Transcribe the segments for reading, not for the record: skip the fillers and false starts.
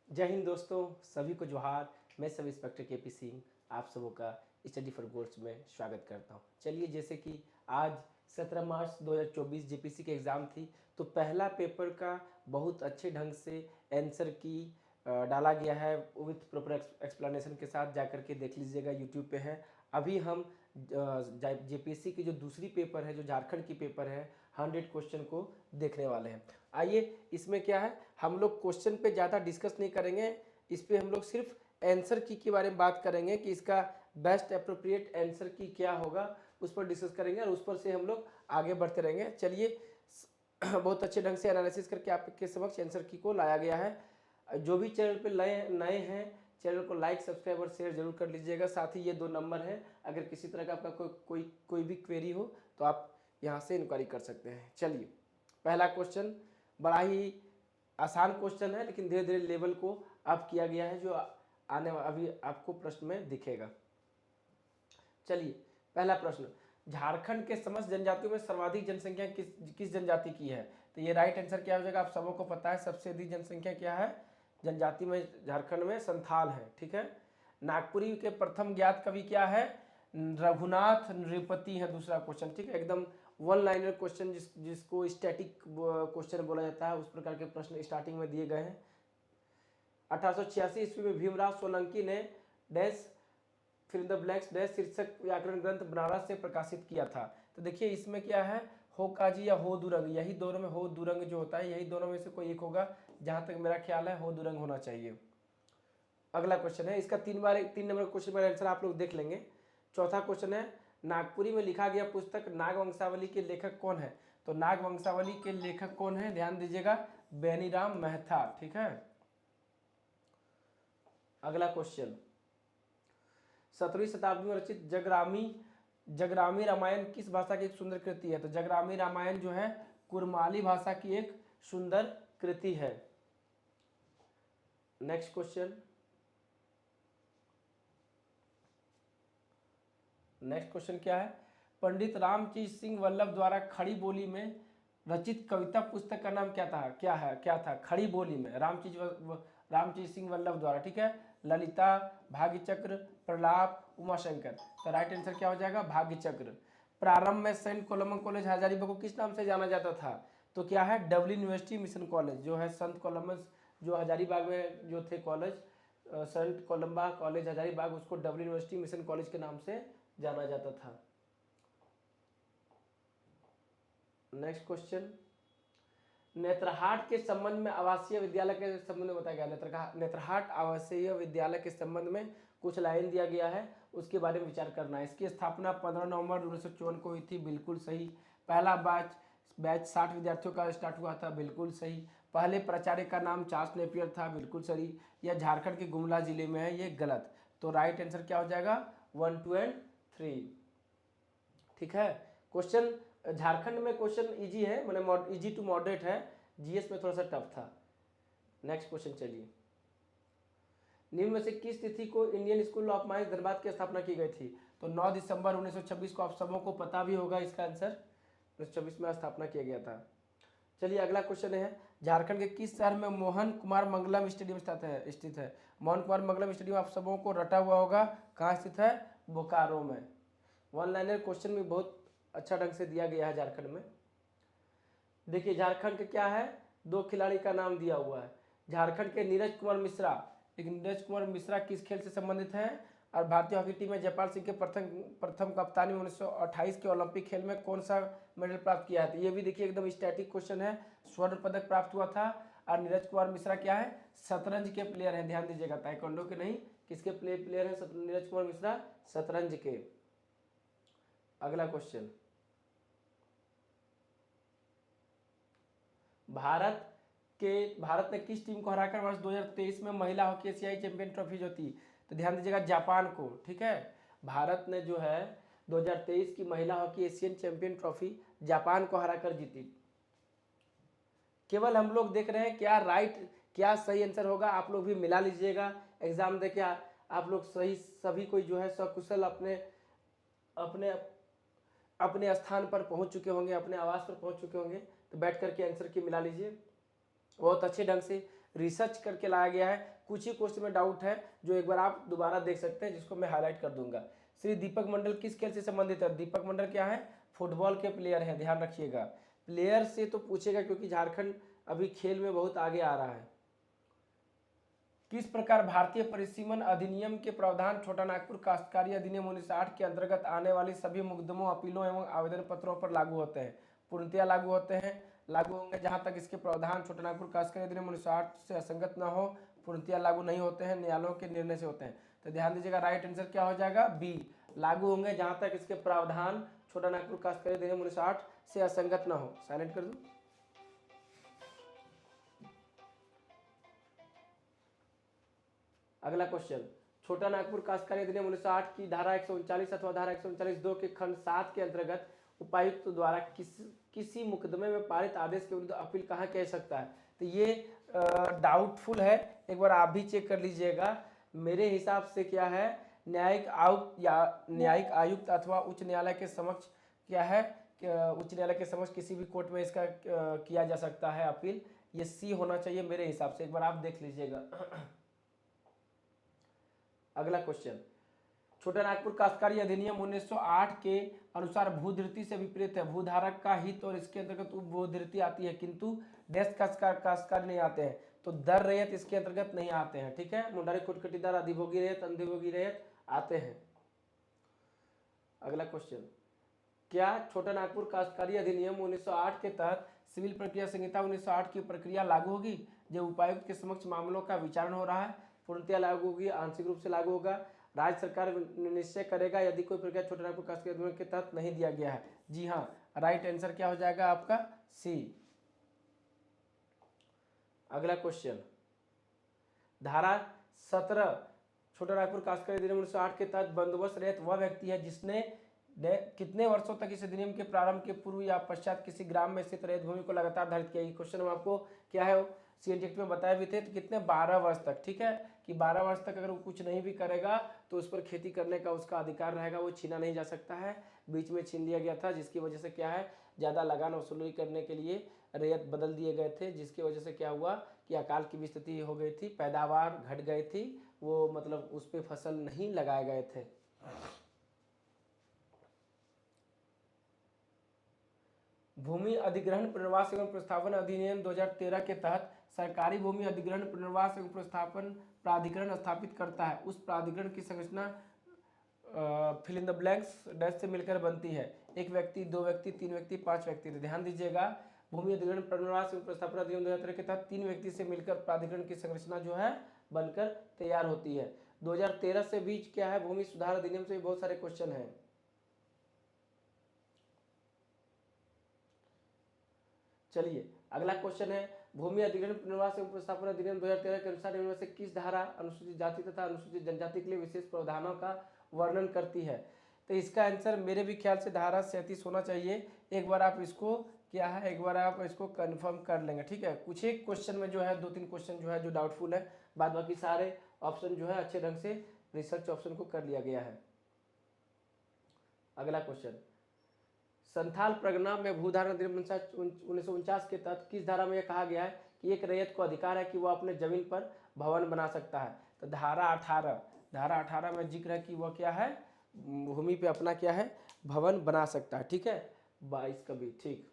जय हिंद दोस्तों, सभी को जोहार। मैं सब इंस्पेक्टर के पी सिंह आप सबों का स्टडी फॉर गोल्स में स्वागत करता हूं। चलिए, जैसे कि आज 17 मार्च 2024 जेपीसी की एग्ज़ाम थी, तो पहला पेपर का बहुत अच्छे ढंग से आंसर की डाला गया है विथ प्रॉपर एक्सप्लेनेशन के साथ। जाकर के देख लीजिएगा, यूट्यूब पे है। अभी हम जेपीएससी की जो दूसरी पेपर है, जो झारखंड की पेपर है, 100 क्वेश्चन को देखने वाले हैं। आइए, इसमें क्या है, हम लोग क्वेश्चन पे ज़्यादा डिस्कस नहीं करेंगे। इस पे हम लोग सिर्फ आंसर की के बारे में बात करेंगे कि इसका बेस्ट अप्रोप्रिएट आंसर की क्या होगा, उस पर डिस्कस करेंगे और उस पर से हम लोग आगे बढ़ते रहेंगे। चलिए, बहुत अच्छे ढंग से एनालिसिस करके आपके समक्ष आंसर की को लाया गया है। जो भी चैनल पे नए हैं, चैनल को लाइक, सब्सक्राइब और शेयर जरूर कर लीजिएगा। साथ ही ये 2 नंबर है, अगर किसी तरह का आपका कोई भी क्वेरी हो तो आप यहाँ से इंक्वायरी कर सकते हैं। चलिए, पहला क्वेश्चन बड़ा ही आसान क्वेश्चन है, लेकिन धीरे धीरे लेवल को अप किया गया है, जो आने अभी आपको प्रश्न में दिखेगा। चलिए, पहला प्रश्न, झारखंड के समस्त जनजातियों में सर्वाधिक जनसंख्या किस जनजाति की है? तो ये राइट आंसर क्या हो जाएगा? आप सबों को पता है सबसे अधिक जनसंख्या क्या है जनजाति में झारखंड में? संथाल है। ठीक है। नागपुरी के प्रथम ज्ञात कवि क्या है? रघुनाथ नृपति है। दूसरा क्वेश्चन, ठीक है, एकदम वन लाइनर क्वेश्चन, जिसको स्टैटिक क्वेश्चन बोला जाता है, उस प्रकार के प्रश्न स्टार्टिंग में दिए गए हैं। 1886 ईस्वी में भीमराव सोलंकी ने डैश फिर द ब्लैंक्स डैश शीर्षक व्याकरण ग्रंथ बनारस से प्रकाशित किया था। तो देखिए, इसमें क्या है, हो काजी या हो दुरंग, यही दोनों में हो दुरंग जो होता है, यही दोनों में से कोई एक होगा। जहां तक मेरा ख्याल है हो दुरंग होना चाहिए। अगला क्वेश्चन है, इसका 3 नंबर क्वेश्चन का आंसर आप लोग देख लेंगे। चौथा क्वेश्चन है, नागपुरी में लिखा गया पुस्तक नागवंशावली के लेखक कौन है? तो नागवंशावली के लेखक कौन है, ध्यान दीजिएगा, बेनीराम मेहता। ठीक है। अगला क्वेश्चन, 17वीं शताब्दी में रचित जगरामी रामायण किस भाषा की एक सुंदर कृति है? तो जगरामी रामायण जो है कुरमाली भाषा की एक सुंदर कृति है। नेक्स्ट क्वेश्चन, क्या है? पंडित रामचंद्र सिंह वल्लभ द्वारा खड़ी बोली में रचित कविता पुस्तक का नाम क्या था खड़ी बोली में? रामचंद्र सिंह वल्लभ द्वारा। ठीक है। ललिता, भाग्यचक्र, प्रलाप, उमाशंकर। तो राइट आंसर क्या हो जाएगा? भाग्यचक्र। प्रारंभ में सेंट कोलमन कॉलेज हजारीबाग को किस नाम से जाना जाता था? तो क्या है? डबल यूनिवर्सिटी मिशन कॉलेज, जो है संत कोलम्बस जो हजारीबाग में जो थे कॉलेज, संत कोलम्बा कॉलेज हजारीबाग, उसको डबल यूनिवर्सिटी मिशन कॉलेज के नाम से जाना जाता था। नेक्स्ट क्वेश्चन, नेत्रहाट के संबंध में आवासीय विद्यालय के संबंध में बताया गया। नेत्रहाट आवासीय विद्यालय के संबंध में कुछ लाइन दिया गया है, उसके बारे में विचार करना है। इसकी स्थापना 15 नवंबर 1954 को हुई थी, बिल्कुल सही। पहला बैच 60 विद्यार्थियों का स्टार्ट हुआ था, बिल्कुल सही। पहले प्राचार्य का नाम चार्ल्स नेपियर था, बिल्कुल सही। यह झारखंड के गुमला जिले में है, ये गलत। तो राइट आंसर क्या हो जाएगा? 1, 2 एंड 3। ठीक है। क्वेश्चन झारखंड में क्वेश्चन इजी है, मैंने इजी टू मॉडरेट है, जीएस में थोड़ा सा टफ था। नेक्स्ट क्वेश्चन, चलिए, निम्न में से किस तिथि को Indian school of mines Dhanbad की स्थापना की गई थी? तो 9 दिसंबर 1926 को, आप सबों को पता भी होगा इसका आंसर, 1926 में स्थापना किया गया था। चलिए, अगला क्वेश्चन है, झारखंड के किस शहर में मोहन कुमार मंगलम स्टेडियम स्थित है? मोहन कुमार मंगलम स्टेडियम आप सबों को रटा हुआ होगा, कहाँ स्थित है? बोकारो में। वन लाइनर क्वेश्चन भी बहुत अच्छा ढंग से दिया गया है झारखंड में। देखिए, झारखंड के क्या है, 2 खिलाड़ी का नाम दिया हुआ है। झारखंड के नीरज कुमार मिश्रा, लेकिन नीरज कुमार मिश्रा किस खेल से संबंधित हैं? और भारतीय हॉकी टीम में जयपाल सिंह के प्रथम कप्तानी में 1928 के ओलंपिक खेल में कौन सा मेडल प्राप्त किया है? तो ये भी देखिए एकदम स्टैटिक क्वेश्चन है। स्वर्ण पदक प्राप्त हुआ था। और नीरज कुमार मिश्रा क्या है? शतरंज के प्लेयर हैं, ध्यान दीजिएगा, ताइक्वांडो के नहीं। किसके प्लेयर हैं नीरज कुमार मिश्रा? शतरंज के। अगला क्वेश्चन, भारत ने किस टीम को हराकर वर्ष 2023 में महिला हॉकी एशियाई चैंपियन ट्रॉफी जीती? तो ध्यान दीजिएगा, जापान को। ठीक है। भारत ने जो है 2023 की महिला hockey Asian champion trophy Japan को हराकर जीती। केवल हम लोग देख रहे हैं क्या सही आंसर होगा। आप लोग भी मिला लीजिएगा, एग्जाम देके आप लोग सही, सभी कोई जो है सकुशल अपने अपने अपने स्थान पर पहुंच चुके होंगे, अपने आवास पर पहुंच चुके होंगे। तो बैठ करके आंसर की मिला लीजिए। बहुत अच्छे ढंग से रिसर्च करके लाया गया है। कुछ ही क्वेश्चन में डाउट है जो एक बार आप दोबारा देख सकते हैं, जिसको मैं हाईलाइट कर दूंगा। श्री दीपक मंडल किस खेल से संबंधित है? दीपक मंडल क्या है? फुटबॉल के प्लेयर हैं, ध्यान रखिएगा। प्लेयर से तो पूछेगा क्योंकि झारखंड अभी खेल में बहुत आगे आ रहा है। किस प्रकार भारतीय परिसीमन अधिनियम के प्रावधान छोटा नागपुर काश्तकारी अधिनियम 1960 के अंतर्गत आने वाली सभी मुकदमों, अपीलों एवं आवेदन पत्रों पर लागू होते हैं? पूर्णतया लागू होते हैं, लागू होंगे जहां तक इसके प्रावधान छोटा नागपुर काश्तकारी अधिनियम 1960 से असंगत न हो। पूर्णतया लागू नहीं होते हैं, न्यायालयों के निर्णय से होते हैं। तो ध्यान दीजिएगा, राइट आंसर क्या हो जाएगा? बी, लागू होंगे जहां तक इसके प्रावधान छोटा नागपुर काश्तकारी अधिनियम 1960 से असंगत न हो। साइलेंट कर दूं। अगला क्वेश्चन, छोटा नागपुर काश्तकारी अधिनियम 1960 की धारा 139 अथवा धारा 139(2) के खंड 7 के अंतर्गत उपायुक्त द्वारा किसी मुकदमे में पारित आदेश के विरुद्ध अपील कहाँ कह सकता है? तो ये डाउटफुल है, एक बार आप भी चेक कर लीजिएगा। मेरे हिसाब से क्या है, न्यायिक आयुक्त या न्यायिक आयुक्त अथवा उच्च न्यायालय के समक्ष क्या है, उच्च न्यायालय के समक्ष किसी भी कोर्ट में इसका किया जा सकता है अपील। ये सी होना चाहिए मेरे हिसाब से, एक बार आप देख लीजिएगा। अगला क्वेश्चन, छोटा नागपुर काश्तकारी अधिनियम 1908 के अनुसार भूधृति से विपरीत है। भूधारक का हित और इसके अंतर्गत उपभूधृति आती है, किंतु डेस्क काश्तकारी नहीं आते हैं। तो दर रैयत इसके अंतर्गत नहीं आते हैं, ठीक है। मुंडारी खुटखटीदार, अधिभोगी रैयत, अंधिभोगी रैयत आते हैं। अगला क्वेश्चन, क्या छोटा नागपुर काश्तकारी अधिनियम 1908 के तहत सिविल प्रक्रिया संहिता 1908 की प्रक्रिया लागू होगी जब उपायुक्त के समक्ष मामलों का विचारण हो रहा है? पूर्णतया लागू होगी, आंशिक रूप से लागू होगा। राज्य सरकार निश्चय करेगा यदि कोई प्रक्रिया छोटा नागपुर काश्तकारी अधिनियम के तहत नहीं दिया गया है। जी हाँ, राइट आंसर क्या हो जाएगा आपका? सी। अगला क्वेश्चन, धारा 17 छोटा नागपुर काश्तकारी अधिनियम 1908 के तहत बंदोबस्त रहित वह व्यक्ति है जिसने कितने वर्षों तक इस अधिनियम के प्रारंभ के पूर्व या पश्चात किसी ग्राम में स्थित रहित भूमि को लगातार धारित किया? क्वेश्चन हम आपको क्या है सीएनटीटी में बताए भी थे, तो कितने 12 वर्ष तक, ठीक है, कि 12 वर्ष तक अगर वो कुछ नहीं भी करेगा तो उस पर खेती करने का उसका अधिकार रहेगा, वो छीना नहीं जा सकता है। बीच में छीन लिया गया था, जिसकी वजह से क्या है, ज़्यादा लगान वसूली करने के लिए रैयत बदल दिए गए थे, जिसकी वजह से क्या हुआ कि अकाल की भी स्थिति हो गई थी, पैदावार घट गई थी, वो मतलब उस पर फसल नहीं लगाए गए थे। भूमि अधिग्रहण पुनर्वास एवं प्रतिस्थापन अधिनियम 2013 के तहत सरकारी भूमि अधिग्रहण पुनर्वास एवं प्रतिस्थापन प्राधिकरण स्थापित करता है। उस प्राधिकरण की संरचना fill in the blanks dash से मिलकर बनती है। एक व्यक्ति, दो व्यक्ति, तीन व्यक्ति, पांच व्यक्ति। ध्यान दीजिएगा, भूमि अधिग्रहण पुनर्वास एवं प्रतिस्थापन अधिनियम 2013 के तहत 3 व्यक्ति से मिलकर प्राधिकरण की संरचना जो है बनकर तैयार होती है। 2013 से बीच क्या है, भूमि सुधार अधिनियम से भी बहुत सारे क्वेश्चन हैं। चलिए अगला क्वेश्चन है, भूमि अधिग्रहण पुनर्वास एवं प्रतिस्थापन अधिनियम 2013 के अनुसार इनमें से किस धारा अनुसूचित जाति तथा अनुसूचित जनजाति के लिए विशेष प्रावधानों का वर्णन करती है? तो इसका आंसर मेरे भी ख्याल से धारा 37 होना चाहिए। एक बार आप इसको क्या है, एक बार आप इसको कंफर्म कर लेंगे, ठीक है। कुछ एक क्वेश्चन में जो है 2-3 क्वेश्चन जो है जो डाउटफुल है, बाद बाकी सारे ऑप्शन जो है अच्छे ढंग से रिसर्च ऑप्शन को कर लिया गया है। अगला क्वेश्चन, संथाल परगना में भूधारण अधिनियम 1949 के तहत किस धारा में यह कहा गया है कि एक रैयत को अधिकार है कि वह अपने जमीन पर भवन बना सकता है? तो धारा 18 में जिक्र है कि वह क्या है, भूमि पे अपना क्या है, भवन बना सकता है, ठीक है। 22 का भी ठीक।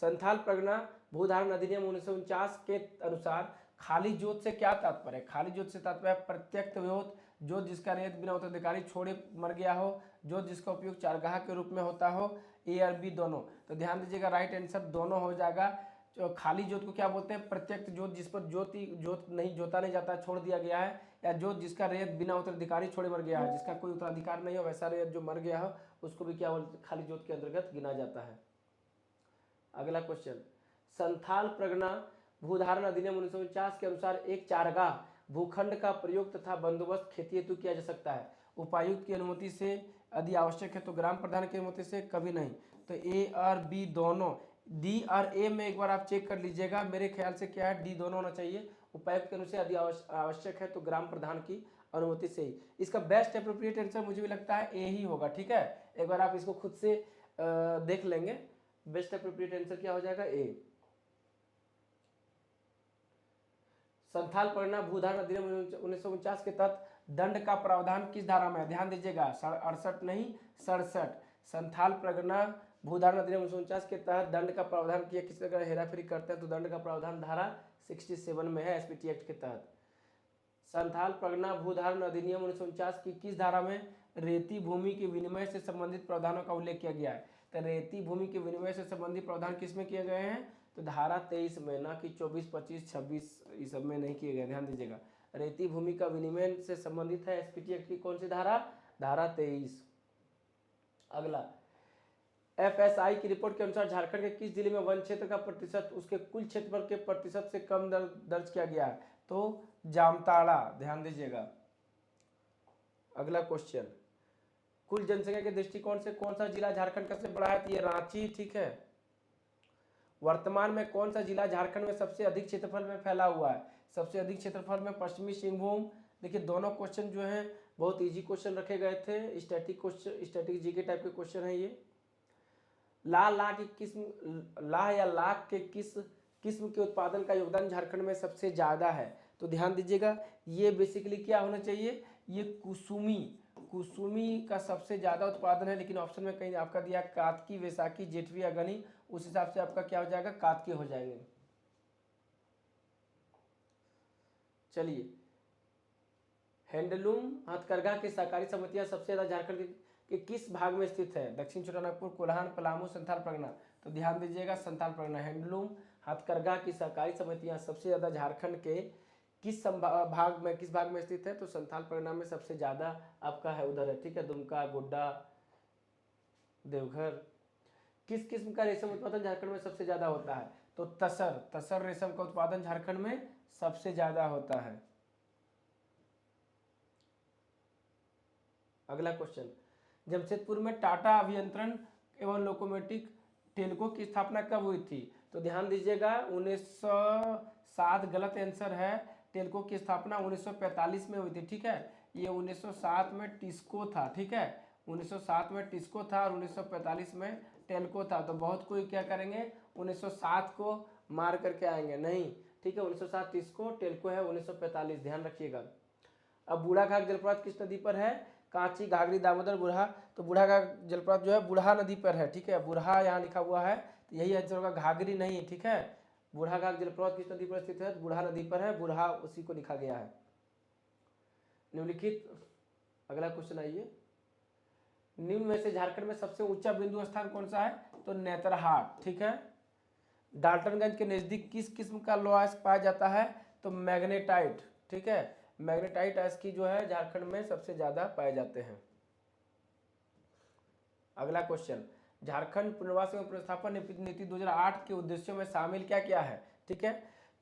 संथाल परगना भूधारण अधिनियम 1949 के अनुसार खाली जोत से क्या तात्पर्य है? खाली जोत से तात्पर्य प्रत्यक्ष विरोध, जोत जिसका रैयत बिना उत्तराधिकारी छोड़े मर गया हो, जोत जिसका उपयोग चारगाह के रूप में होता हो, ए और बी दोनों। तो ध्यान दीजिएगा, राइट आंसर दोनों हो जाएगा। जो खाली जोत को क्या बोलते हैं? प्रत्यक्ष जोत, जिस पर जोत नहीं जोता नहीं जाता, छोड़ दिया गया है, या जोत जिसका रैयत बिना उत्तराधिकारी छोड़े मर गया है, जिसका कोई उत्तराधिकार नहीं हो वैसा रैयत जो मर गया हो उसको भी क्या खाली जोत के अंतर्गत गिना जाता है। अगला क्वेश्चन, संथाल परगना भूधारण अधिनियम 1949 के अनुसार एक चारगाह भूखंड का प्रयोग तथा बंदोबस्त खेती हेतु किया जा सकता है। उपायुक्त की अनुमति से यदि आवश्यक है तो ग्राम प्रधान की अनुमति से कभी नहीं। तो ए और बी दोनों, डी और ए में एक बार आप चेक कर लीजिएगा, मेरे ख्याल से क्या है, डी दोनों होना चाहिए। उपायुक्त के अनुसार यदि आवश्यक है तो ग्राम प्रधान की अनुमति से ही। इसका बेस्ट एप्रोप्रिएट आंसर मुझे भी लगता है ए ही होगा, ठीक है। एक बार आप इसको खुद से देख लेंगे, बेस्ट एप्रोप्रिएट आंसर क्या हो जाएगा, ए। संथाल परगना भूधारण अधिनियम 1949 के तहत दंड का प्रावधान किस धारा में है? ध्यान दीजिएगा, 68 नहीं 67। संथाल परगना भूधारण अधिनियम 1949 के तहत दंड का प्रावधान किया, किसी अगर हेराफेरी करते हैं तो दंड का प्रावधान धारा 67 में है एसपीटी एक्ट के तहत। संथाल परगना भूधारण अधिनियम 1949 की किस धारा में रेती भूमि के विनिमय से संबंधित प्रावधानों का उल्लेख किया गया है? तो रेती भूमि के विनिमय से संबंधित प्रावधान किसमें किए गए हैं? तो धारा 23 में, ना कि 24, 25, 26 इस सब में नहीं किए गए। ध्यान दीजिएगा, रेती भूमि का विनिमय से संबंधित है एसपीटी एक्ट की कौन सी धारा? धारा 23। अगला, एफएसआई की रिपोर्ट के अनुसार झारखंड के किस जिले में वन क्षेत्र का प्रतिशत उसके कुल क्षेत्रफल के प्रतिशत से कम दर्ज किया गया है? तो जामताड़ा। ध्यान दीजिएगा। अगला क्वेश्चन, कुल जनसंख्या के दृष्टिकोण से कौन सा जिला झारखंड का सबसे बड़ा है? तो ये रांची, ठीक है। वर्तमान में कौन सा जिला झारखंड में सबसे अधिक क्षेत्रफल में फैला हुआ है? सबसे अधिक क्षेत्रफल में पश्चिमी सिंहभूम। देखिए दोनों क्वेश्चन जो हैं बहुत इजी क्वेश्चन रखे गए थे, static question, static GK type के क्वेश्चन है ये। लाह की किस्म, लाह या लाख के किस किस्म के उत्पादन का योगदान झारखंड में सबसे ज्यादा है? तो ध्यान दीजिएगा, ये बेसिकली क्या होना चाहिए? ये कुसुमी का सबसे ज्यादा उत्पादन है, लेकिन ऑप्शन में कहीं आपका दिया कातकी, वैसाखी, जेठवी, अगनी, उस हिसाब से आपका क्या हो जाएगा? कातकी हो जाएंगे। चलिए, हैंडलूम हथकरघा की सहकारी समितियां सबसे ज्यादा झारखंड के किस भाग में स्थित है? दक्षिण छोटानागपुर, कोल्हान, पलामू, संथाल परगना। तो ध्यान दीजिएगा, संथाल परगना। हैंडलूम हथकरघा की सहकारी समितियां सबसे ज्यादा झारखंड के किस भाग में स्थित है? तो संथाल परगना में सबसे ज्यादा आपका है, उधर है, ठीक है। दुमका, गोड्डा, देवघर। किस किस्म का रेशम उत्पादन झारखंड में सबसे ज्यादा होता है? तो तसर रेशम का उत्पादन झारखंड में सबसे ज्यादा होता है। अगला क्वेश्चन, जमशेदपुर में टाटा अभियंत्रण एवं लोकोमोटिव टेल्को की स्थापना कब हुई थी? तो ध्यान दीजिएगा, 1907 गलत आंसर है। टेल्को की स्थापना 1945 में हुई थी, ठीक है। ये 1907 में टिस्को था, ठीक है। 1907 में टिस्को था और 1945 में टेल्को था। तो बहुत कोई क्या करेंगे, 1907 को मार करके आएंगे, नहीं, ठीक है। 1907 टिस्को, टेल्को है 1945, ध्यान रखिएगा। अब बूढ़ाघाट जलप्रपात किस नदी पर है? कांची, घाघरी, दामोदर, बुरहा। तो बूढ़ाघाट जलप्रपात जो है बुरहा नदी पर है, ठीक है। बुरहा यहाँ लिखा हुआ है, तो यही आंसर होगा, घाघरी नहीं, ठीक है। बूढ़ाघाट जलप्रपात किस नदी पर स्थित है? बुरहा नदी पर है, बुरहा उसी को लिखा गया है। निम्नलिखित, अगला क्वेश्चन आइए, निम्न में से झारखंड में सबसे ऊंचा बिंदु स्थान कौन सा है? तो नेतरहाट, ठीक है। डाल्टनगंज के नजदीक किस किस्म का लोहा पाया जाता है? तो मैग्नेटाइट, ठीक है। मैग्नेटाइट अयस्क की जो है झारखंड में सबसे ज्यादा पाए जाते हैं। अगला क्वेश्चन, झारखंड पुनर्वास एवं पुनर्स्थापन नीति 2008 के उद्देश्यों में शामिल क्या क्या है? ठीक है,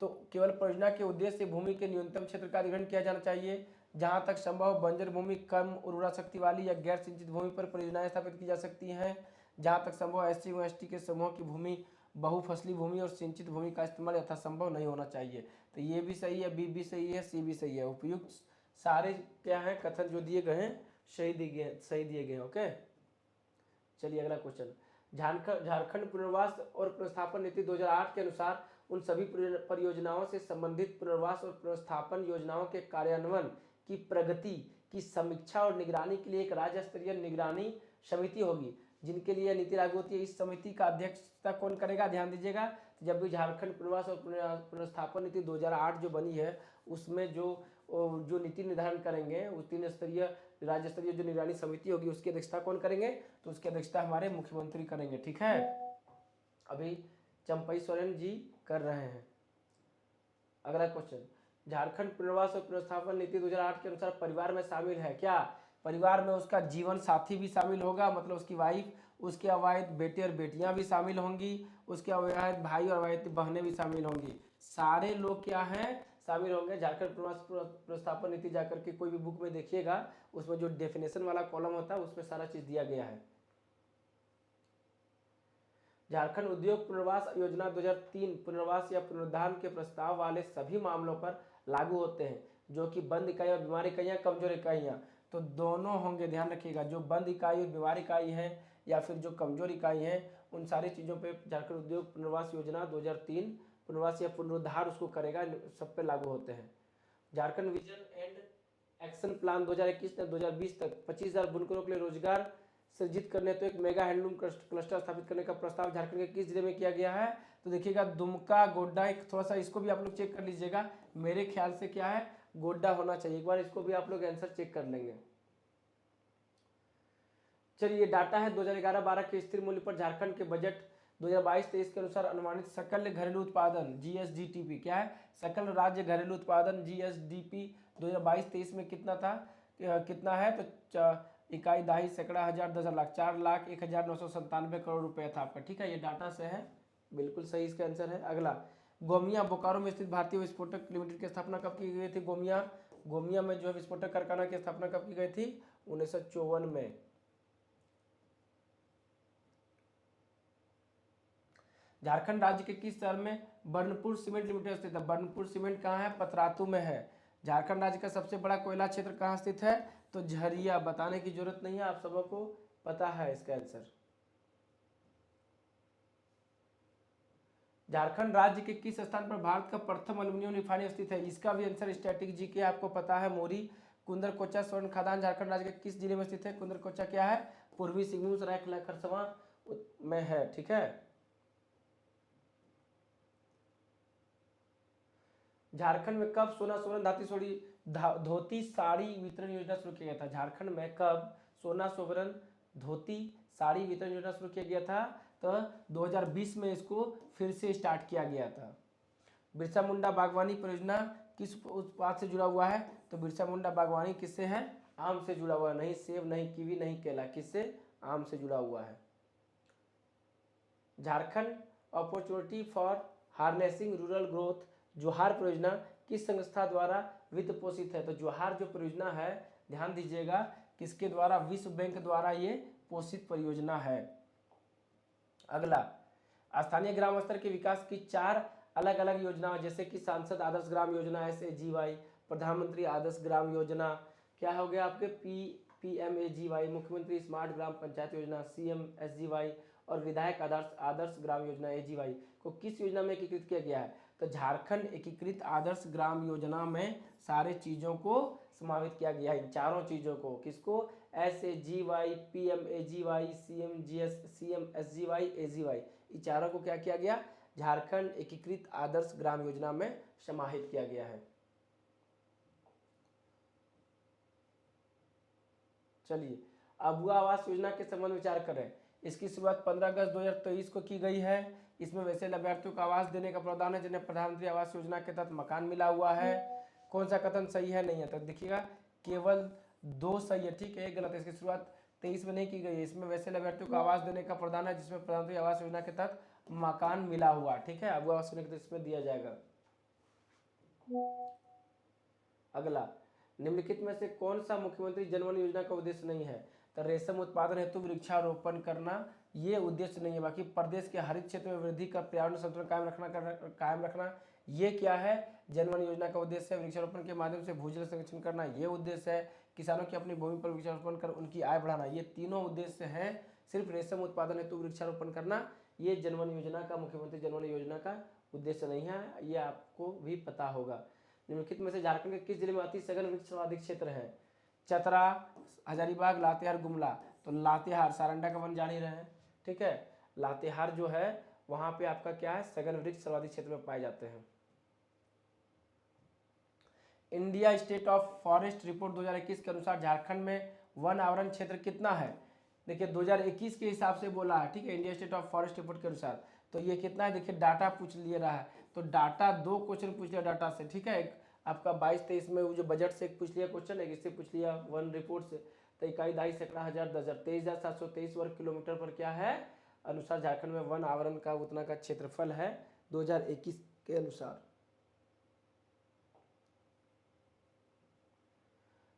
तो केवल परियोजना के उद्देश्य से भूमि के न्यूनतम क्षेत्र का अधिग्रहण किया जाना चाहिए। जहां तक संभव बंजर भूमि, कम उर्वरा शक्ति वाली या गैर सिंचित भूमि पर परियोजनाएं स्थापित की जा सकती हैं। जहां तक संभव एससी व एसटी के समूह की भूमि, बहुफसली भूमि और सिंचित भूमि का इस्तेमाल यथासंभव नहीं होना चाहिए। तो ये भी सही है, बी भी सही है, सी भी सही है। उपयुक्त सारे क्या है कथन जो दिए गए हैं सही दिए गए। ओके, चलिए अगला क्वेश्चन, झारखंड पुनर्वास और पुनर्स्थापन नीति 2008 के अनुसार उन सभी परियोजनाओं से संबंधित पुनर्वास और पुनर्स्थापन योजनाओं के कार्यान्वयन की प्रगति की समीक्षा और निगरानी के लिए एक राज्य स्तरीय निगरानी समिति होगी, जिनके लिए नीति लागू होती है। इस समिति का अध्यक्षता कौन करेगा? ध्यान दीजिएगा, जब भी झारखंड पुनर्वास और पुनर्स्थापन नीति 2008 जो बनी है उसमें जो नीति निर्धारण करेंगे, उस 3 स्तरीय राज्य स्तरीय जो निगरानी समिति होगी उसकी अध्यक्षता कौन करेंगे? तो उसकी अध्यक्षता हमारे मुख्यमंत्री करेंगे, ठीक है। अभी चंपई सोरेन जी कर रहे हैं। अगला क्वेश्चन, झारखंड पुनर्वास और पुनर्स्थापन नीति 2008 के अनुसार परिवार में शामिल है क्या? परिवार में उसका जीवन साथी भी शामिल होगा, मतलब उसकी वाइफ, उसके अवैध बेटे और बेटियां भी शामिल होंगी, उसके अवैध भाई और अवैध बहनें भी शामिल होंगी। सारे लोग क्या हैं? शामिल होंगे। झारखंड पुनर्वास पुनर्स्थापन नीति जाकर के कोई भी बुक में देखिएगा, उसमें जो डेफिनेशन वाला कॉलम होता है उसमें सारा चीज दिया गया है। झारखंड उद्योग पुनर्वास योजना 2003 पुनर्वास या पुनरुद्धार के प्रस्ताव वाले सभी मामलों पर लागू होते हैं, जो कि बंद इकाई और बीमार इकाइयाँ, कमजोर इकाइयाँ। तो दोनों होंगे, ध्यान रखिएगा, जो बंद इकाई और बीमार इकाई है या फिर जो कमजोर इकाई है, उन सारी चीज़ों पे झारखंड उद्योग पुनर्वास योजना 2003 पुनर्वास या पुनरुद्धार उसको करेगा, सब पे लागू होते हैं। Jharkhand vision and action plan 2021 से 2020 तक 25,000 बुनकरों के लिए रोजगार सृजित करने तो एक मेगा हैंडलूम क्लस्टर स्थापित करने का प्रस्ताव झारखंड के किस जिले में किया गया है? तो देखिएगा दुमका, गोड्डा, एक थोड़ा सा इसको भी आप लोग चेक कर लीजिएगा, मेरे ख्याल से क्या है, गोड्डा होना चाहिए। एक बार इसको भी आप लोग आंसर चेक कर लेंगे। चलिए, डाटा है 2011-12 के स्थिर मूल्य पर झारखंड के बजट 2022-23 के अनुसार अनुमानित सकल घरेलू उत्पादन जीएसडीपी क्या है? सकल राज्य घरेलू उत्पादन जीएसडीपी 2022-23 में कितना था, कितना है? तो इकाई दाही सैकड़ा हजार 10 लाख 4,01,997 करोड़ रुपए था आपका। ठीक है, ये डाटा से है, बिल्कुल सही इसका आंसर है। अगला, गोमिया बोकारो में स्थित भारतीय विस्फोटक लिमिटेड की स्थापना कब की गई थी? गोमिया में जो है विस्फोटक कारखाना की स्थापना कब की गई थी? 1954 में। झारखंड राज्य के किस शहर में बर्नपुर सीमेंट लिमिटेड स्थित है? बर्नपुर सीमेंट कहाँ है? पतरातू में है। झारखंड राज्य का सबसे बड़ा कोयला क्षेत्र कहाँ स्थित है? तो झरिया, बताने की जरूरत नहीं है, आप सबों को पता है इसका आंसर। झारखंड राज्य के किस स्थान पर भारत का प्रथम एल्यूमिनियम रिफाइनरी स्थित है? इसका भी आंसर स्टैटिक जी के आपको पता है, मोरी कुंदरकोचा स्वर्ण खदान झारखंड राज्य के किस जिले में स्थित है? कुंदरकोचा क्या है? पूर्वी सिंहभूम सरायकेला खरसावां में है। ठीक है, झारखंड में कब सोना सोवरन धोती साड़ी वितरण योजना शुरू किया गया था? झारखंड में कब सोना सोवरन धोती साड़ी वितरण योजना शुरू किया गया था? तो 2020 में इसको फिर से स्टार्ट किया गया था। बिरसा मुंडा बागवानी परियोजना किस उत्पाद से जुड़ा हुआ है? तो बिरसा मुंडा बागवानी किससे है? आम से जुड़ा हुआ है, नहीं सेब, नहीं कीवी, नहीं केला, किससे? आम से जुड़ा हुआ है। Jharkhand opportunity for harnessing rural growth जोहार परियोजना किस संस्था द्वारा वित्त पोषित है? तो जोहार जो परियोजना है, ध्यान दीजिएगा, किसके द्वारा? विश्व बैंक द्वारा ये पोषित परियोजना है। अगला, स्थानीय ग्राम स्तर के विकास की 4 अलग अलग योजनाएं, जैसे कि सांसद आदर्श ग्राम योजना SAGY, प्रधानमंत्री आदर्श ग्राम योजना, क्या हो गया आपके PMAGY, मुख्यमंत्री स्मार्ट ग्राम पंचायत योजना CMSGY, और विधायक आदर्श ग्राम योजना AGY को किस योजना में एकीकृत किया गया है? तो झारखंड एकीकृत आदर्श ग्राम योजना में सारे चीज़ों को समावित किया गया है, इन चारों चीज़ों को। किसको? SAGY, PMAGY, CMSGY, AGY, इन चारों को क्या किया गया? झारखंड एकीकृत आदर्श ग्राम योजना में समाहित किया गया है। चलिए, अबुआ आवास योजना के संबंध में विचार करें। इसकी शुरुआत 15 अगस्त 2023 को की गई है। इसमें वैसे लाभार्थियों को आवास देने का प्रावधान है जिन्हें प्रधानमंत्री आवास योजना के तहत मकान मिला हुआ है। कौन सा कथन सही है, नहीं है? तो देखिएगा, केवल 2 सही है, ठीक है, एक गलत है। इसकी शुरुआत 23 में नहीं की गई है। इसमें वैसे लाभार्थियों को आवास देने का प्रावधान है जिसमें प्रधानमंत्री आवास योजना के तहत मकान मिला हुआ, ठीक है, अबुआ आवास योजना के तहत इसमें दिया जाएगा। अगला, निम्नलिखित में से कौन सा मुख्यमंत्री जनवन योजना का उद्देश्य नहीं है? तो रेशम उत्पादन हेतु वृक्षारोपण करना ये उद्देश्य नहीं है। बाकी प्रदेश के हरित क्षेत्र में वृद्धि कर पर्यावरण संतुलन कायम रखना ये क्या है? जनवन योजना का उद्देश्य है। वृक्षारोपण के माध्यम से भूजल संरक्षण करना ये उद्देश्य है। किसानों की अपनी भूमि पर वृक्षारोपण कर उनकी आय बढ़ाना, ये तीनों उद्देश्य हैं। सिर्फ रेशम उत्पादन हेतु वृक्षारोपण करना ये जनवन योजना का, मुख्यमंत्री जनवन योजना का उद्देश्य नहीं है, ये आपको भी पता होगा। निम्नलिखित में से झारखंड के किस जिले में अति सघन वृक्ष सर्वाधिक क्षेत्र है? चतरा, हजारीबाग, लातेहार, गुमला। तो लातेहार, सारंडा का वन जान ही रहे हैं, ठीक है, लातेहार जो है वहां पे आपका क्या है? सघन वृक्ष सर्वाधिक क्षेत्र में पाए जाते हैं। India state of forest report 2021 के अनुसार झारखंड में वन आवरण क्षेत्र कितना है? देखिए 2021 के हिसाब से बोला है, ठीक है, India state of forest report के अनुसार। तो ये कितना है? देखिए डाटा पूछ लिया रहा है, तो डाटा 2 क्वेश्चन पूछ लिया डाटा से, ठीक है, एक आपका 22-23 में वो जो बजट से एक पूछ लिया क्वेश्चन, एक इससे पूछ लिया वन रिपोर्ट से। तो इकाई दाई सैकड़ा हजार 23,723 वर्ग किलोमीटर पर क्या है? अनुसार झारखंड में वन आवरण का उतना का क्षेत्रफल है 2021 के अनुसार।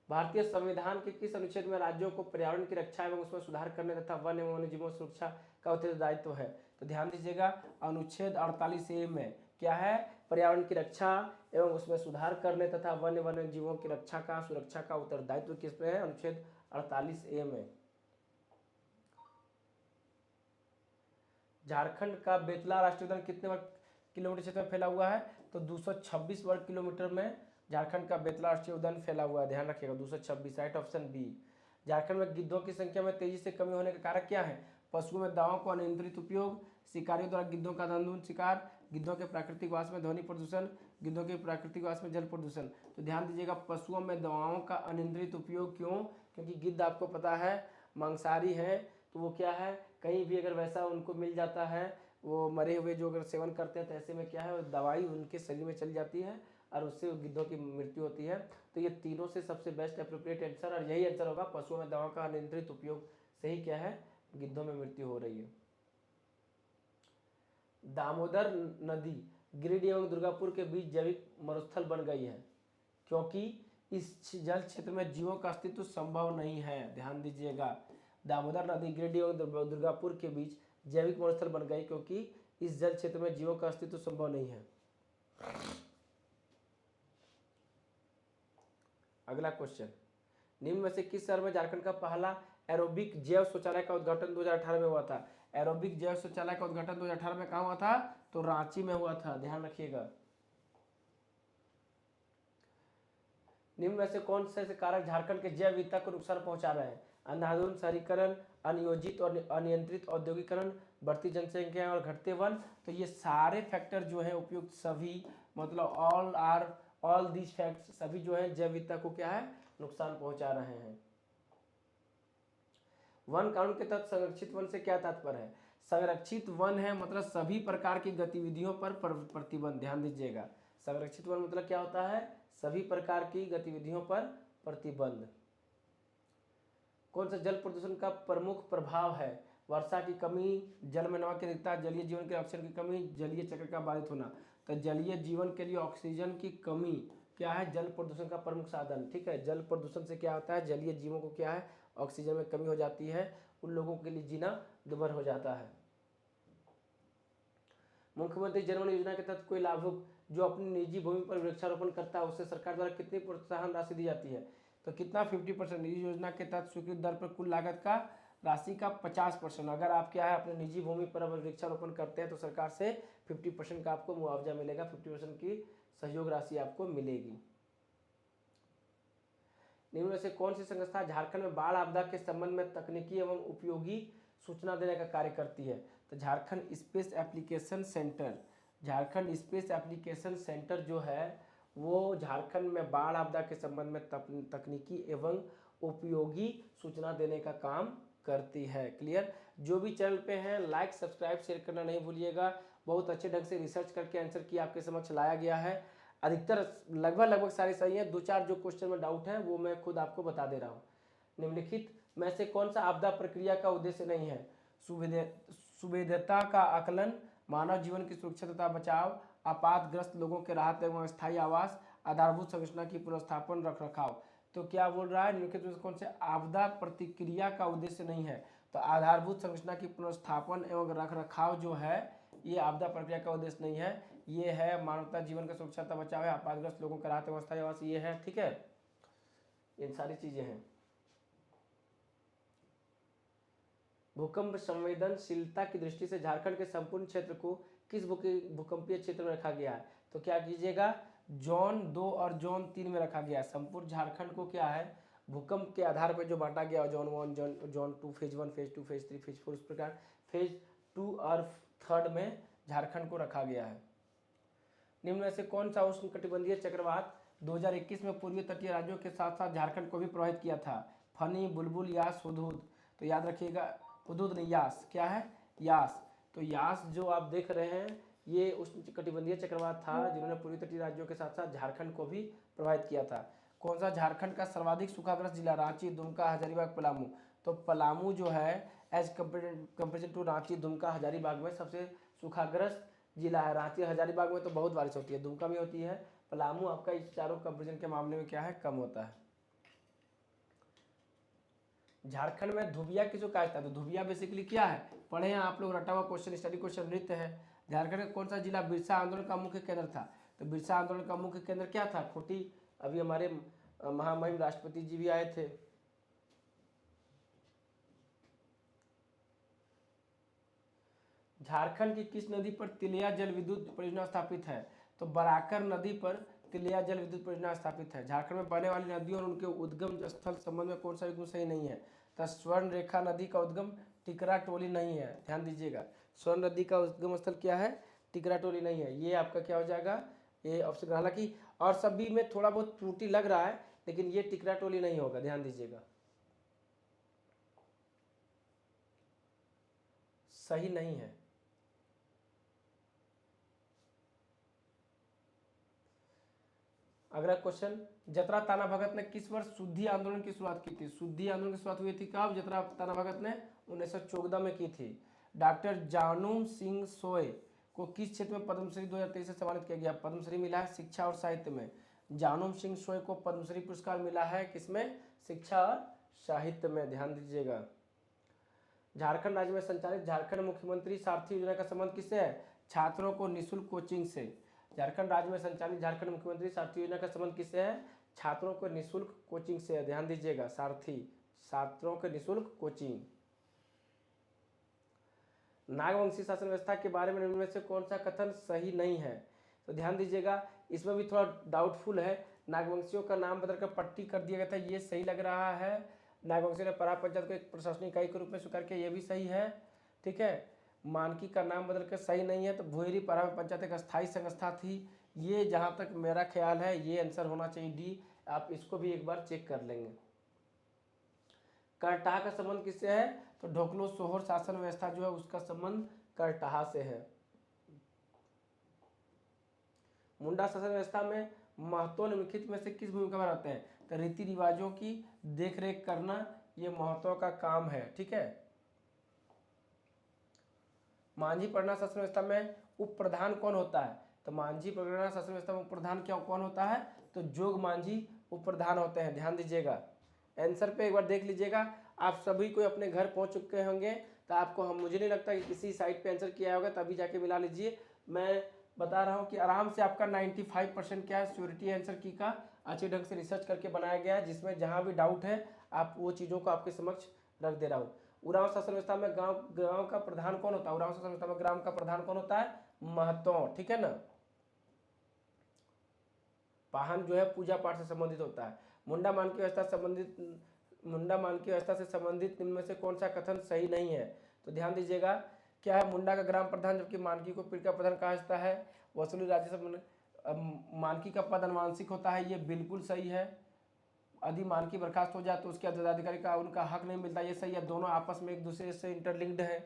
भारतीय संविधान के किस अनुच्छेद में राज्यों को पर्यावरण की रक्षा एवं उसमें सुधार करने तथा वन एवं वन्यजीवों सुरक्षा का उत्तरदायित्व है? तो ध्यान दीजिएगा, अनुच्छेद 48A में क्या है? पर्यावरण की रक्षा एवं उसमें सुधार करने तथा वन्य जीवों की रक्षा का सुरक्षा का उत्तरदायित्व किस में है? अनुच्छेद 48A में। झारखंड का बेतला राष्ट्रीय उद्यान किलोमीटर क्षेत्र में फैला हुआ है, तो 226 वर्ग किलोमीटर में झारखंड का बेतला राष्ट्रीय उद्यान फैला हुआ है, ध्यान रखिएगा 226, राइट ऑप्शन बी। झारखंड में गिद्धों की संख्या में तेजी से कमी होने का कारक क्या है? पशुओं में दावों को अनियंत्रित उपयोग, शिकारियों द्वारा गिद्धों का अंधाधुंध शिकार, गिद्धों के प्राकृतिक वास में ध्वनि प्रदूषण, गिद्धों के प्राकृतिक वास में जल प्रदूषण। तो ध्यान दीजिएगा, पशुओं में दवाओं का अनियंत्रित उपयोग। क्यों? क्योंकि गिद्ध आपको पता है मांसाहारी है, तो वो क्या है, कहीं भी अगर वैसा उनको मिल जाता है, वो मरे हुए जो अगर सेवन करते हैं, तो ऐसे में क्या है, दवाई उनके शरीर में चली जाती है और उससे गिद्धों की मृत्यु होती है। तो ये तीनों से सबसे बेस्ट अप्रोप्रिएट आंसर, और यही आंसर होगा, पशुओं में दवाओं का अनियंत्रित उपयोग से ही क्या है, गिद्धों में मृत्यु हो रही है। दामोदर नदी गिरिडीह एवं दुर्गापुर के बीच जैविक मरुस्थल बन गई है, क्योंकि इस जल क्षेत्र में जीवों का अस्तित्व संभव नहीं है। ध्यान दीजिएगा, दामोदर नदी गिरिडीह एवं दुर्गापुर के बीच जैविक मरुस्थल बन गई, क्योंकि इस जल क्षेत्र में जीवों का अस्तित्व संभव नहीं है। अगला क्वेश्चन, निम्न में से किस शहर में झारखंड का पहला एरोबिक जैव शौचालय का उद्घाटन 2018 में हुआ था? एरोबिक जैव शौचालय का उद्घाटन 2018 में कहाँ हुआ था? तो रांची में हुआ था, ध्यान रखिएगा। निम्न में से कौन से कारक झारखंड के जैव विविधता को नुकसान पहुंचा रहे हैं? अंधाधुंध शहरीकरण, अनियोजित और अनियंत्रित औद्योगिकरण, बढ़ती जनसंख्या और घटते वन। तो ये सारे फैक्टर जो है उपयुक्त सभी, मतलब ऑल दीज फैक्ट्स सभी जो है जैव विविधता को क्या है, नुकसान पहुंचा रहे हैं। वन कानून के तहत संरक्षित वन से क्या तात्पर्य है? संरक्षित वन है मतलब सभी प्रकार की गतिविधियों पर प्रतिबंध। ध्यान दीजिएगा, संरक्षित वन मतलब क्या होता है? सभी प्रकार की गतिविधियों पर प्रतिबंध। कौन सा जल प्रदूषण का प्रमुख प्रभाव है? वर्षा की कमी, जल में नमक की अधिकता, जलीय जीवन के ऑक्सीजन की कमी, जलीय चक्र का बाधित होना। तो जलीय जीवन के लिए ऑक्सीजन की कमी क्या है, जल प्रदूषण का प्रमुख साधन। ठीक है, जल प्रदूषण से क्या होता है, जलीय जीवों को क्या है, ऑक्सीजन में कमी हो जाती है, उन लोगों के लिए जीना दुभर हो जाता है। मुख्यमंत्री जनवन योजना के तहत कोई लाभुक जो अपनी निजी भूमि पर वृक्षारोपण करता है, उसे सरकार द्वारा कितनी प्रोत्साहन राशि दी जाती है? तो कितना? 50%। इस योजना के तहत स्वीकृत दर पर कुल लागत का राशि का 50%। अगर आप क्या है अपने निजी भूमि पर वृक्षारोपण करते हैं तो सरकार से 50% का आपको मुआवजा मिलेगा, 50% की सहयोग राशि आपको मिलेगी। निम्न में से कौन सी संस्था झारखंड में बाढ़ आपदा के संबंध में तकनीकी एवं उपयोगी सूचना देने का कार्य करती है? तो Jharkhand space application centre. Jharkhand space application centre जो है वो झारखंड में बाढ़ आपदा के संबंध में तकनीकी एवं उपयोगी सूचना देने का काम करती है। क्लियर? जो भी चैनल पे हैं लाइक सब्सक्राइब शेयर करना नहीं भूलिएगा। बहुत अच्छे ढंग से रिसर्च करके आंसर की आपके समक्ष लाया गया है। अधिकतर लगभग सारे सही हैं, दो चार जो क्वेश्चन में डाउट है वो मैं खुद आपको बता दे रहा हूँ। निम्नलिखित में से कौन सा आपदा प्रक्रिया का उद्देश्य नहीं है? सुविधता का आकलन, मानव जीवन की सुरक्षा तथा बचाव, आपातग्रस्त लोगों के राहत एवं स्थायी आवास, आधारभूत संरचना की पुनर्स्थापन रख रखाव। तो क्या बोल रहा है, निम्नलिखित में से कौन से आपदा प्रतिक्रिया का उद्देश्य नहीं है? तो आधारभूत संरचना की पुनर्स्थापन एवं रख रखाव जो है ये आपदा प्रक्रिया का उद्देश्य नहीं है। ये है मानवता जीवन का सुरक्षा तथा बचाव है, आपातग्रस्त लोगों का राहत एवं स्थायी आवास ये है। ठीक है, इन सारी चीजें हैं। भूकंप संवेदनशीलता की दृष्टि से झारखंड के संपूर्ण क्षेत्र को किस भूकंपीय क्षेत्र में रखा गया है? तो क्या कीजिएगा, जोन 2 और जोन 3 में रखा गया है। संपूर्ण झारखंड को क्या है भूकंप के आधार पर जो बांटा गया, zone 1 zone 2, phase 1 phase 2 phase 3 phase 4, इस प्रकार फेज 2 और 3 में झारखंड को रखा गया है। निम्न में से कौन सा उष्णकटिबंधीय चक्रवात 2021 में पूर्वी तटीय राज्यों के साथ साथ झारखंड को भी प्रभावित किया था? फनी, बुलबुल, यास, हुदहुद। तो याद रखिएगा, हुदहुद नहीं, यास। क्या है? यास। तो यास जो आप देख रहे हैं ये उष्णकटिबंधीय चक्रवात था जिन्होंने पूर्वी तटीय राज्यों के साथ साथ झारखंड को भी प्रभावित किया था। कौन सा झारखंड का सर्वाधिक सूखाग्रस्त जिला? रांची, दुमका, हजारीबाग, पलामू। तो पलामू जो है as comparison to Ranchi, Dumka, Hazaribagh में सबसे सूखाग्रस्त जिला है। रांची हजारीबाग में तो बहुत बारिश होती है, दुमका में होती है, पलामू आपका इस चारों कंपेरिजन के मामले में क्या है, कम होता है। झारखंड में धुबिया किसको कहा जाता है? तो धुबिया बेसिकली क्या है, पढ़े हैं आप लोग, रटा हुआ क्वेश्चन, स्टडी क्वेश्चन नृत्य है। झारखंड का कौन सा जिला बिरसा आंदोलन का मुख्य केंद्र था? तो बिरसा आंदोलन का मुख्य केंद्र क्या था? खूंटी। अभी हमारे महामहिम राष्ट्रपति जी भी आए थे। झारखंड की किस नदी पर तिलिया जल विद्युत परियोजना स्थापित है? तो बराकर नदी पर तिलिया जल विद्युत परियोजना स्थापित है। झारखंड में बहने वाली नदियों और उनके उद्गम स्थल संबंध में कौन सा युग्म सही नहीं है? तो स्वर्ण रेखा नदी का उद्गम टिकरा टोली नहीं है, ध्यान दीजिएगा। स्वर्ण नदी का उद्गम स्थल क्या है? टिकरा टोली नहीं है। ये आपका क्या हो जाएगा? ये ऑप्शन। हालांकि और सभी में थोड़ा बहुत त्रुटि लग रहा है, लेकिन ये टिकरा टोली नहीं होगा, ध्यान दीजिएगा, सही नहीं है। अगला क्वेश्चन, जतरा ताना भगत ने किस वर्ष शुद्धि आंदोलन की शुरुआत की थी? शुद्धि आंदोलन की शुरुआत हुई थी कब? जतरा ताना भगत ने 1914 में की थी। डॉक्टर जानूम सिंह सोय को किस क्षेत्र में पद्मश्री 2023 से सम्मानित किया गया? पद्मश्री मिला है शिक्षा और साहित्य में। जानूम सिंह सोय को पद्मश्री पुरस्कार मिला है किसमें? शिक्षा और साहित्य में, ध्यान दीजिएगा। झारखंड राज्य में संचालित झारखंड मुख्यमंत्री सारथी योजना का संबंध किससे है? छात्रों को निःशुल्क कोचिंग से। झारखंड राज्य में संचालित झारखंड मुख्यमंत्री सारथी योजना का संबंध किससे है? छात्रों को निःशुल्क कोचिंग से, ध्यान दीजिएगा, सारथी, छात्रों के निःशुल्क कोचिंग। नागवंशी शासन व्यवस्था के बारे में निम्न में से कौन सा कथन सही नहीं है? तो ध्यान दीजिएगा, इसमें भी थोड़ा डाउटफुल है। नागवंशियों का नाम बदलकर पट्टी कर दिया गया था, ये सही लग रहा है। नागवंशियों ने पराग पंचायत को एक प्रशासनिक इकाई के रूप में स्वीकार किया, ये भी सही है, ठीक है। मानकी का नाम बदलकर सही नहीं है। तो भुहेरी पराग पंचायत एक अस्थायी संस्था थी, ये जहाँ तक मेरा ख्याल है ये आंसर होना चाहिए डी। आप इसको भी एक बार चेक कर लेंगे। करटाह का संबंध किससे है? तो ढोकलो सोहर शासन व्यवस्था जो है उसका संबंध करटाह से है। मुंडा शासन व्यवस्था में महतो निम्नलिखित में से किस भूमिका में रहते हैं? तो रीति रिवाजों की देखरेख करना ये महतो का काम है, ठीक है। मांझी परगना शासन व्यवस्था में उप प्रधान कौन होता है? तो मांझी परगना शासन व्यवस्था में उप प्रधान क्या कौन होता है? तो जोग मांझी उप प्रधान होते हैं, ध्यान दीजिएगा। आंसर पे एक बार देख लीजिएगा। आप सभी कोई अपने घर पहुंच चुके होंगे, तो आपको मुझे नहीं लगता कि किसी साइट पे आंसर किया होगा, तभी जाके मिला लीजिए। मैं बता रहा हूँ कि आराम से आपका 95% क्या है, श्योरिटी आंसर की का अच्छे ढंग से रिसर्च करके बनाया गया है, जिसमें जहाँ भी डाउट है आप वो चीज़ों को आपके समक्ष रख दे रहा हूँ। उरांव शासन व्यवस्था में गांव का प्रधान कौन होता है? उरांव शासन व्यवस्था में ग्राम का प्रधान कौन होता है? महतो, ठीक है ना। पाहन जो है पूजा पाठ से संबंधित होता है। मुंडा मान की व्यवस्था से संबंधित निम्न में से कौन सा कथन सही नहीं है? तो ध्यान दीजिएगा, क्या है? मुंडा का ग्राम प्रधान जबकि मानकी को पीड़िका प्रधान कहा जाता है। वसूली राज्य मानकी का पद अनुवांशिक होता है, ये बिल्कुल सही है। यदि मानकी बर्खास्त हो जाए तो उसके अधिकारी का उनका हक नहीं मिलता, ये सही है। दोनों आपस में एक दूसरे से इंटरलिंक्ड है।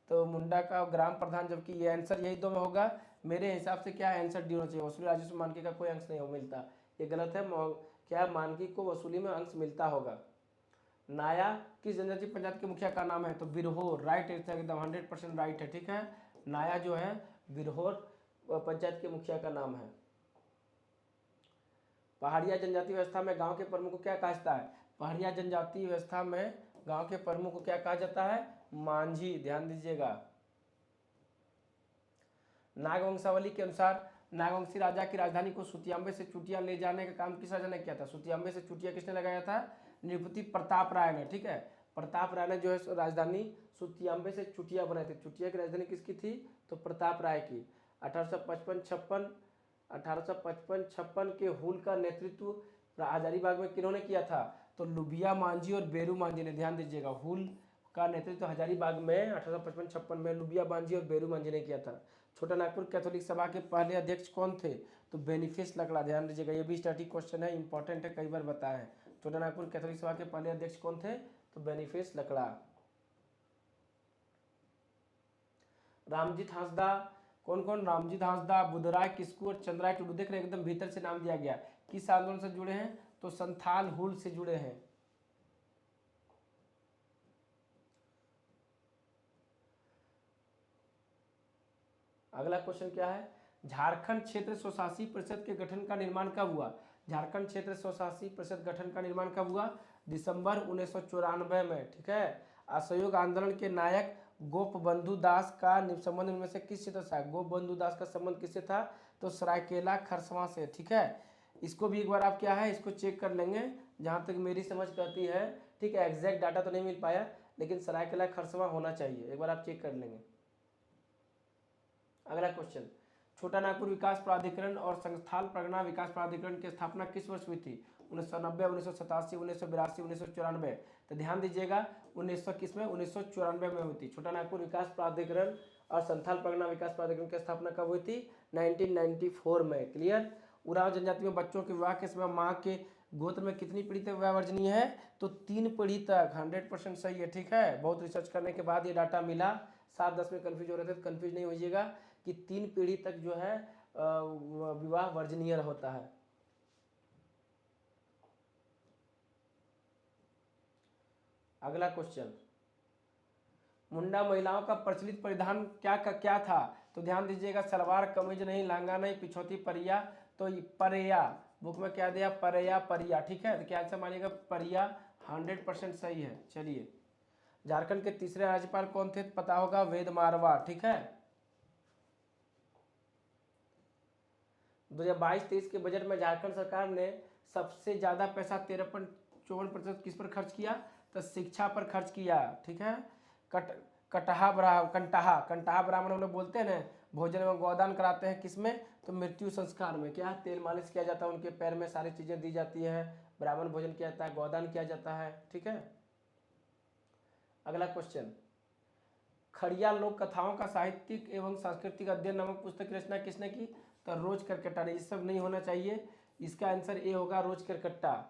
तो मुंडा का ग्राम प्रधान, जबकि ये आंसर यही दो में होगा मेरे हिसाब से। क्या आंसर डी होना चाहिए? वसूली राजस्व मानकी का कोई अंश नहीं हो मिलता, ये गलत है। क्या मानकी को वसूली में अंश मिलता होगा। नाया किस जनजाति पंचायत के मुखिया का नाम है? तो बिरहोर, राइट आंसर, एकदम 100% राइट है, ठीक है। नाया जो है बिरहोर पंचायत के मुखिया का नाम है। पहाड़िया जनजाति व्यवस्था में गांव के प्रमुख को क्या कहा जाता है? पहाड़िया जनजाति व्यवस्था में गांव के प्रमुख को क्या कहा जाता है? मांझी, ध्यान दीजिएगा। नागवंशावली के अनुसार नागवंशी राजा की राजधानी को सुतियांबे से चुटिया ले जाने का काम किस राजा ने किया था? सुतियांबे से चुटिया किसने लगाया था? नृपति प्रताप राय ने, ठीक है। प्रताप राय ने जो है राजधानी सुतियांबे से चुटिया बनाई थी। चुटिया की राजधानी किसकी थी? तो प्रताप राय की। 1855-56 के हुल का नेतृत्व हजारीबाग में किन्होंने किया था? तो लुबिया मांझी और बेरू मांझी ने, ध्यान दीजिएगा। हुल का नेतृत्व हजारीबाग में 1855-56 में लुबिया मांझी और बेरू मांझी ने किया था। छोटा नागपुर कैथोलिक सभा के पहले अध्यक्ष कौन थे? तो बेनिफिस लकड़ा, ध्यान दीजिएगा, ये भी स्टैटिक क्वेश्चन है, इंपॉर्टेंट है, कई बार बताया है। छोटा नागपुर कैथोलिक सभा के पहले अध्यक्ष कौन थे? तो बेनिफिस लकड़ा। रामजीत हांसदा, कौन कौन? रामजीत हांसदा, बुधराय किस्कू और चंद्राय टुडू। देख रहे हैं एकदम भीतर से नाम दिया गया। किस आंदोलन से जुड़े हैं? तो संथाल हुल से जुड़े हैं। अगला क्वेश्चन क्या है? झारखंड क्षेत्र स्वशासी परिषद के गठन का निर्माण कब हुआ? झारखंड क्षेत्र स्वशासी परिषद गठन का निर्माण कब हुआ? दिसंबर 1994 में, ठीक है। असहयोग आंदोलन के नायक गोपबंधु दास का संबंध इनमें से किस क्षेत्र से? गोपबंधु दास का संबंध किससे था? तो सरायकेला खरसवां से, ठीक है। इसको भी एक बार आप क्या है इसको चेक कर लेंगे, जहाँ तक मेरी समझ कहती है, ठीक है। एग्जैक्ट डाटा तो नहीं मिल पाया, लेकिन सरायकेला खरसवां होना चाहिए, एक बार आप चेक कर लेंगे। अगला क्वेश्चन, छोटा नागपुर विकास प्राधिकरण और संस्थान परगना विकास प्राधिकरण की स्थापना किस वर्ष हुई थी? 1990, 1987, 1982, 1994। तो ध्यान दीजिएगा 1900 किस में 1994 में हुई थी। छोटा नागपुर विकास प्राधिकरण और संथाल परगना विकास प्राधिकरण की स्थापना कब हुई थी? 1994 में। क्लियर। उराव जनजाति में बच्चों के विवाह के समय माँ के गोत्र में कितनी पीढ़ी तक विवाह वर्जनीय है? तो 3 पीढ़ी तक। 100% सही है, ठीक है। बहुत रिसर्च करने के बाद ये डाटा मिला। 7-10 में कन्फ्यूज हो रहे थे तो कन्फ्यूज नहीं होइएगा कि 3 पीढ़ी तक जो है विवाह वर्जनीय होता है। अगला क्वेश्चन, मुंडा महिलाओं का प्रचलित परिधान क्या था? तो ध्यान दीजिएगा, सलवार कमीज नहीं, लहंगा नहीं, पिछौती परिया। तो परिया, बुक में क्या दिया? परिया परिया, ठीक है। तो क्या आंसर मानिएगा? परिया। 100% सही है। चलिए, झारखंड के तीसरे राज्यपाल कौन थे? पता होगा, वेद मारवा, ठीक है। 2022-23 के बजट में झारखंड सरकार ने सबसे ज्यादा पैसा 13.54% किस पर खर्च किया? तो शिक्षा पर खर्च किया, ठीक है। कंटहा ब्राह्मण हम लोग बोलते हैं ना, भोजन में गोदान कराते हैं किसमें? तो मृत्यु संस्कार में। क्या? तेल मालिश किया जाता है, उनके पैर में सारी चीजें दी जाती है, ब्राह्मण भोजन किया जाता है, गोदान किया जाता है, ठीक है। अगला क्वेश्चन, खड़िया लोक कथाओं का साहित्यिक एवं सांस्कृतिक अध्ययन नामक पुस्तक की रचना किसने की? तो रोज करकट्टा ने। ये सब नहीं होना चाहिए, इसका आंसर ए होगा, रोज करकट्टा।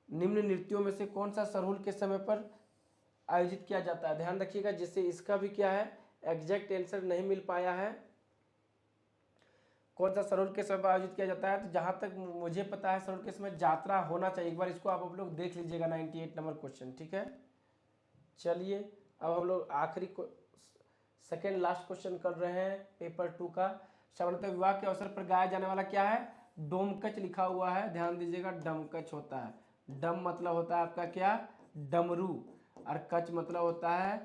निम्न नृत्यों में से कौन सा सरहुल के समय पर आयोजित किया जाता है? ध्यान रखिएगा, जिससे इसका भी क्या है, एग्जैक्ट आंसर नहीं मिल पाया है। कौन सा सरहुल के समय पर आयोजित किया जाता है? तो जहां तक मुझे पता है सरहुल के समय यात्रा होना चाहिए। एक बार इसको आप लोग देख लीजिएगा, 98 नंबर क्वेश्चन, ठीक है। चलिए, अब हम लोग आखिरी सेकेंड लास्ट क्वेश्चन कर रहे हैं पेपर 2 का। सामान्यतः विवाह के अवसर पर गाया जाने वाला क्या है? डोमकच लिखा हुआ है, ध्यान दीजिएगा, डमकच होता है। डम मतलब होता है आपका क्या? डमरू, और कच मतलब होता है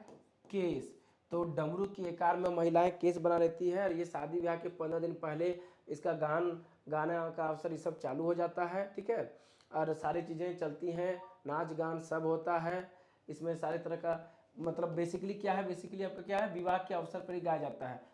केस। तो डमरू की आकार में महिलाएं केस बना लेती है, और ये शादी ब्याह के 15 दिन पहले इसका गाना का अवसर ये सब चालू हो जाता है, ठीक है। और सारी चीज़ें चलती हैं, नाच गान सब होता है इसमें, सारे तरह का मतलब बेसिकली क्या है, बेसिकली आपका क्या है, विवाह के अवसर पर ही गाया जाता है।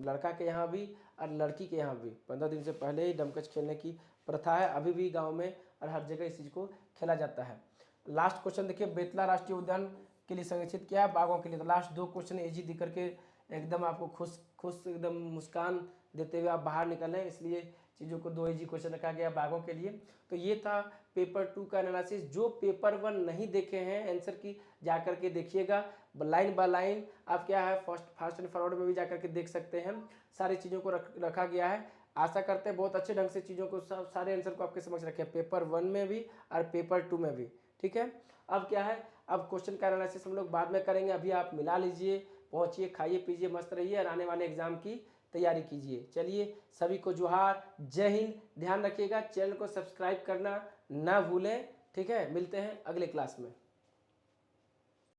लड़का के यहाँ भी और लड़की के यहाँ भी 15 दिन से पहले ही डमकच खेलने की प्रथा है, अभी भी गांव में और हर जगह इस चीज़ को खेला जाता है। लास्ट क्वेश्चन देखिए, बेतला राष्ट्रीय उद्यान के लिए संरक्षित क्या है? बाघों के लिए। तो लास्ट 2 क्वेश्चन इजी दिख करके एकदम आपको खुश एकदम मुस्कान देते हुए आप बाहर निकलें, इसलिए चीज़ों को 2 इजी क्वेश्चन रखा गया बाघों के लिए। तो ये था पेपर 2 का एनालिसिस। जो पेपर 1 नहीं देखे हैं आंसर की, जा करके देखिएगा, लाइन बाय लाइन आप क्या है फास्ट एंड फॉरवर्ड में भी जा करके देख सकते हैं। सारी चीज़ों को रखा गया है। आशा करते हैं बहुत अच्छे ढंग से चीज़ों को सारे आंसर को आपके समझ रखे, पेपर 1 में भी और पेपर 2 में भी, ठीक है। अब क्या है, अब क्वेश्चन का एनालिसिस हम लोग बाद में करेंगे। अभी आप मिला लीजिए, पहुंचिए, खाइए पीजिए, मस्त रहिए और आने वाले एग्जाम की तैयारी कीजिए। चलिए, सभी को जोहार, जय हिंद। ध्यान रखिएगा, चैनल को सब्सक्राइब करना ना भूलें, ठीक है। मिलते हैं अगले क्लास में।